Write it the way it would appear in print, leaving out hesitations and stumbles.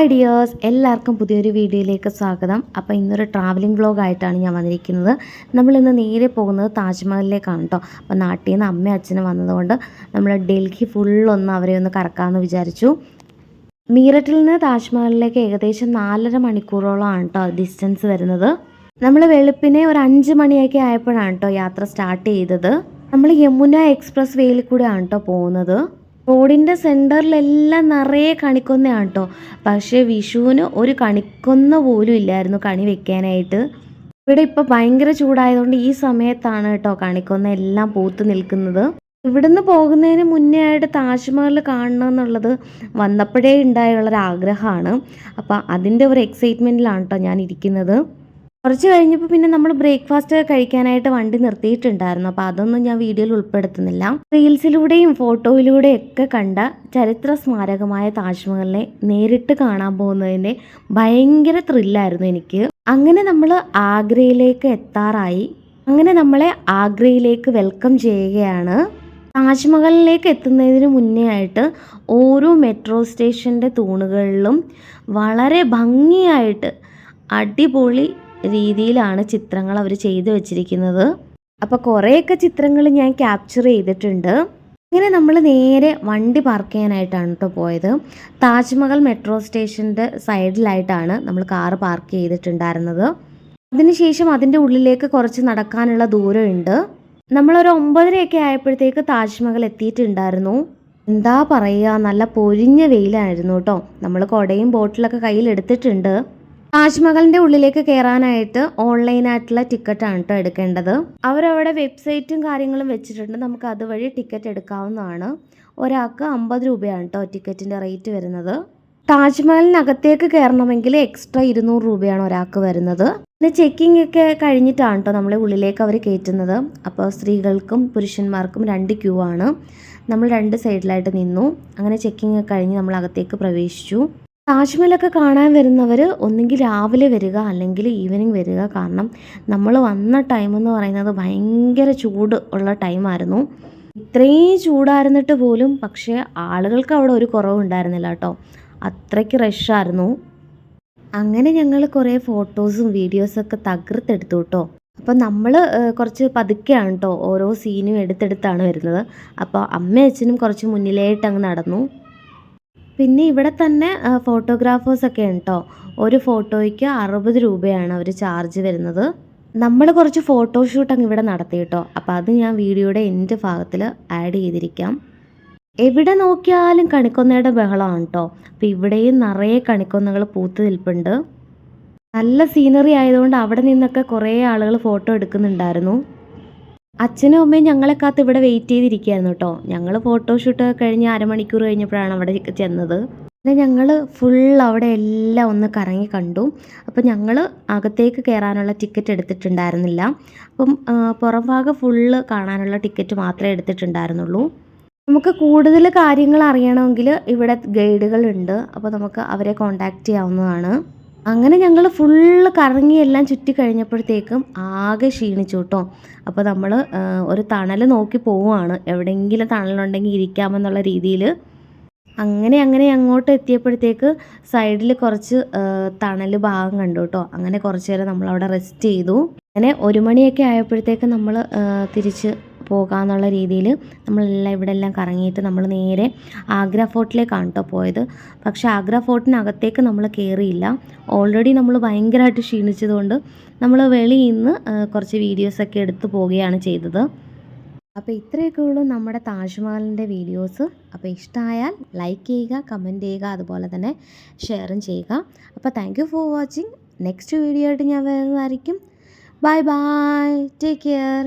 Hi dears, എല്ലാവർക്കും പുതിയൊരു വീഡിയോയിലേക്ക് സ്വാഗതം. അപ്പോൾ ഇന്നൊരു ട്രാവലിംഗ് വ്ളോഗായിട്ടാണ് ഞാൻ വന്നിരിക്കുന്നത്. നമ്മളിന്ന് നേരെ പോകുന്നത് താജ്മഹലിലേക്കാണ് കേട്ടോ. അപ്പോൾ നാട്ടിൽ നിന്ന് അമ്മയും അച്ഛനും വന്നതുകൊണ്ട് നമ്മൾ ഡൽഹി ഫുള്ളൊന്ന് അവരെ ഒന്ന് കറക്കാമെന്ന് വിചാരിച്ചു. മീററ്റിൽ നിന്ന് താജ്മഹലിലേക്ക് ഏകദേശം 4.5 മണിക്കൂറോളമാണ് കേട്ടോ ഡിസ്റ്റൻസ് വരുന്നത്. നമ്മൾ വെളുപ്പിനെ ഒരു 5 മണിയൊക്കെ ആയപ്പോഴാണ് കേട്ടോ യാത്ര സ്റ്റാർട്ട് ചെയ്തത്. നമ്മൾ യമുന എക്സ്പ്രസ് വേയിൽ കൂടെയാണ് കേട്ടോ പോകുന്നത്. റോഡിൻ്റെ സെൻറ്ററിലെല്ലാം നിറയെ കണിക്കൊന്നയാണ് കേട്ടോ. പക്ഷേ വിഷുവിന് ഒരു കണിക്കൊന്ന പോലും ഇല്ലായിരുന്നു കണി വെക്കാനായിട്ട്. ഇവിടെ ഇപ്പോൾ ഭയങ്കര ചൂടായതുകൊണ്ട് ഈ സമയത്താണ് കേട്ടോ കണിക്കൊന്ന എല്ലാം പൂത്ത് നിൽക്കുന്നത്. ഇവിടുന്ന് പോകുന്നതിന് മുന്നേ ആയിട്ട് താജ്മഹൽ കാണണം എന്നുള്ളത് വന്നപ്പോഴേ ഉണ്ടായുള്ളൊരാഗ്രഹമാണ്. അപ്പോൾ അതിൻ്റെ ഒരു എക്സൈറ്റ്മെൻറ്റിലാണ് കേട്ടോ ഞാൻ ഇരിക്കുന്നത്. കുറച്ച് കഴിഞ്ഞപ്പോൾ പിന്നെ നമ്മൾ ബ്രേക്ക്ഫാസ്റ്റ് കഴിക്കാനായിട്ട് വണ്ടി നിർത്തിയിട്ടുണ്ടായിരുന്നു. അപ്പോൾ അതൊന്നും ഞാൻ വീഡിയോയിൽ ഉൾപ്പെടുത്തുന്നില്ല. റീൽസിലൂടെയും ഫോട്ടോയിലൂടെയും ഒക്കെ കണ്ട ചരിത്ര സ്മാരകമായ താജ്മഹലിനെ നേരിട്ട് കാണാൻ പോകുന്നതിൻ്റെ ഭയങ്കര ത്രില്ലായിരുന്നു എനിക്ക്. അങ്ങനെ നമ്മൾ ആഗ്രയിലേക്ക് എത്താറായി. അങ്ങനെ നമ്മളെ ആഗ്രയിലേക്ക് വെൽക്കം ചെയ്യുകയാണ്. താജ്മഹലിലേക്ക് എത്തുന്നതിന് മുന്നേ ആയിട്ട് ഓരോ മെട്രോ സ്റ്റേഷൻ്റെ തൂണുകളിലും വളരെ ഭംഗിയായിട്ട് അടിപൊളി രീതിയിലാണ് ചിത്രങ്ങൾ അവർ ചെയ്തു വെച്ചിരിക്കുന്നത്. അപ്പോൾ കുറേയൊക്കെ ചിത്രങ്ങൾ ഞാൻ ക്യാപ്ചർ ചെയ്തിട്ടുണ്ട്. ഇങ്ങനെ നമ്മൾ നേരെ വണ്ടി പാർക്ക് ചെയ്യാനായിട്ടാണ് കേട്ടോ പോയത്. താജ്മഹൽ മെട്രോ സ്റ്റേഷൻ്റെ സൈഡിലായിട്ടാണ് നമ്മൾ കാറ് പാർക്ക് ചെയ്തിട്ടുണ്ടായിരുന്നത്. അതിനുശേഷം അതിൻ്റെ ഉള്ളിലേക്ക് കുറച്ച് നടക്കാനുള്ള ദൂരമുണ്ട്. നമ്മളൊരു 9:30 ആയപ്പോഴത്തേക്ക് താജ്മഹൽ എത്തിയിട്ടുണ്ടായിരുന്നു. എന്താ പറയുക, നല്ല പൊരിഞ്ഞ വെയിലായിരുന്നു കേട്ടോ. നമ്മൾ കുടയും ബോട്ടിലൊക്കെ കയ്യിലെടുത്തിട്ടുണ്ട്. താജ്മഹലിൻ്റെ ഉള്ളിലേക്ക് കയറാനായിട്ട് ഓൺലൈനായിട്ടുള്ള ടിക്കറ്റാണ് കേട്ടോ എടുക്കേണ്ടത്. അവരവിടെ വെബ്സൈറ്റും കാര്യങ്ങളും വെച്ചിട്ടുണ്ട്. നമുക്ക് അതുവഴി ടിക്കറ്റ് എടുക്കാവുന്നതാണ്. ഒരാൾക്ക് 50 രൂപയാണ് കേട്ടോ ടിക്കറ്റിൻ്റെ റേറ്റ് വരുന്നത്. താജ്മഹലിനകത്തേക്ക് കയറണമെങ്കിൽ എക്സ്ട്രാ 200 രൂപയാണ് ഒരാൾക്ക് വരുന്നത്. പിന്നെ ചെക്കിംഗ് ഒക്കെ കഴിഞ്ഞിട്ടാണ് കേട്ടോ നമ്മളെ ഉള്ളിലേക്ക് അവർ കയറ്റുന്നത്. അപ്പോൾ സ്ത്രീകൾക്കും പുരുഷന്മാർക്കും 2 ക്യൂ ആണ്. നമ്മൾ 2 സൈഡിലായിട്ട് നിന്നു. അങ്ങനെ ചെക്കിംഗ് ഒക്കെ കഴിഞ്ഞ് നമ്മൾ അകത്തേക്ക് പ്രവേശിച്ചു. താജ്മഹലൊക്കെ കാണാൻ വരുന്നവർ ഒന്നുകിൽ രാവിലെ വരിക അല്ലെങ്കിൽ ഈവനിങ് വരിക. കാരണം നമ്മൾ വന്ന ടൈം എന്ന് പറയുന്നത് ഭയങ്കര ചൂട് ഉള്ള ടൈമായിരുന്നു. ഇത്രയും ചൂടായിരുന്നിട്ട് പോലും പക്ഷേ ആളുകൾക്ക് അവിടെ ഒരു കുറവുണ്ടായിരുന്നില്ല കേട്ടോ. അത്രയ്ക്ക് റഷായിരുന്നു. അങ്ങനെ ഞങ്ങൾ കുറേ ഫോട്ടോസും വീഡിയോസൊക്കെ തകർത്തെടുത്തു കേട്ടോ. അപ്പോൾ നമ്മൾ കുറച്ച് പതുക്കെയാണ് കേട്ടോ ഓരോ സീനും എടുത്തെടുത്താണ് വരുന്നത്. അപ്പോൾ അമ്മയും അച്ഛനും കുറച്ച് മുന്നിലായിട്ട് അങ്ങ് നടന്നു. പിന്നെ ഇവിടെ തന്നെ ഫോട്ടോഗ്രാഫേഴ്സൊക്കെ ഉണ്ട് കേട്ടോ. ഒരു ഫോട്ടോയ്ക്ക് 60 രൂപയാണ് അവർ ചാർജ് വരുന്നത്. നമ്മൾ കുറച്ച് ഫോട്ടോഷൂട്ട് അങ്ങ് ഇവിടെ നടത്തി കേട്ടോ. അപ്പോൾ അത് ഞാൻ വീഡിയോയുടെ എൻ്റെ ഭാഗത്തിൽ ആഡ് ചെയ്തിരിക്കാം. എവിടെ നോക്കിയാലും കണിക്കൊന്നയുടെ ബഹളമാണ് കേട്ടോ. അപ്പോൾ ഇവിടെയും നിറയെ കണിക്കൊന്നകൾ പൂത്ത് നിൽപ്പുണ്ട്. നല്ല സീനറി ആയതുകൊണ്ട് അവിടെ നിന്നൊക്കെ കുറേ ആളുകൾ ഫോട്ടോ എടുക്കുന്നുണ്ടായിരുന്നു. അച്ഛനും അമ്മയും ഞങ്ങളെ കാത്ത് ഇവിടെ വെയിറ്റ് ചെയ്തിരിക്കുകയായിരുന്നു കേട്ടോ. ഞങ്ങൾ ഫോട്ടോഷൂട്ട് കഴിഞ്ഞ് 1/2 മണിക്കൂർ കഴിഞ്ഞപ്പോഴാണ് അവിടെ ചെന്നത്. പിന്നെ ഞങ്ങൾ ഫുൾ അവിടെ എല്ലാം ഒന്ന് കറങ്ങി കണ്ടു. അപ്പോൾ ഞങ്ങൾ അകത്തേക്ക് കയറാനുള്ള ടിക്കറ്റ് എടുത്തിട്ടുണ്ടായിരുന്നില്ല. അപ്പം പുറം ഭാഗം ഫുള്ള് കാണാനുള്ള ടിക്കറ്റ് മാത്രമേ എടുത്തിട്ടുണ്ടായിരുന്നുള്ളൂ. നമുക്ക് കൂടുതൽ കാര്യങ്ങൾ അറിയണമെങ്കിൽ ഇവിടെ ഗൈഡുകളുണ്ട്. അപ്പോൾ നമുക്ക് അവരെ കോൺടാക്റ്റ് ചെയ്യാവുന്നതാണ്. അങ്ങനെ ഞങ്ങൾ ഫുള്ള് കറങ്ങി എല്ലാം ചുറ്റി കഴിഞ്ഞപ്പോഴത്തേക്കും ആകെ ക്ഷീണിച്ചു കേട്ടോ. അപ്പോൾ നമ്മൾ ഒരു തണൽ നോക്കി പോവുകയാണ്. എവിടെയെങ്കിലും തണലുണ്ടെങ്കിൽ ഇരിക്കാമെന്നുള്ള രീതിയിൽ. അങ്ങനെ അങ്ങോട്ട് എത്തിയപ്പോഴത്തേക്ക് സൈഡിൽ കുറച്ച് തണൽ ഭാഗം കണ്ടു കേട്ടോ. അങ്ങനെ കുറച്ച് നേരം നമ്മളവിടെ റെസ്റ്റ് ചെയ്തു. അങ്ങനെ 1 മണിയൊക്കെ ആയപ്പോഴത്തേക്ക് നമ്മൾ തിരിച്ച് പോകാമെന്നുള്ള രീതിയിൽ നമ്മളെല്ലാം ഇവിടെ എല്ലാം കറങ്ങിയിട്ട് നമ്മൾ നേരെ ആഗ്ര ഫോർട്ടിലേക്കാണ് കേട്ടോ പോയത്. പക്ഷേ ആഗ്ര ഫോർട്ടിനകത്തേക്ക് നമ്മൾ കയറിയില്ല. ഓൾറെഡി നമ്മൾ ഭയങ്കരമായിട്ട് ക്ഷീണിച്ചതുകൊണ്ട് നമ്മൾ വെളിയിൽ നിന്ന് കുറച്ച് വീഡിയോസൊക്കെ എടുത്ത് പോവുകയാണ് ചെയ്തത്. അപ്പോൾ ഇത്രയൊക്കെ ഉള്ളൂ നമ്മുടെ താജ്മഹലിൻ്റെ വീഡിയോസ്. അപ്പോൾ ഇഷ്ടമായാൽ ലൈക്ക് ചെയ്യുക, കമൻറ്റ് ചെയ്യുക, അതുപോലെ തന്നെ ഷെയറും ചെയ്യുക. അപ്പോൾ thank you for watching. Next video ആയിട്ട് ഞാൻ വരുന്നതായിരിക്കും. Bye bye, take care.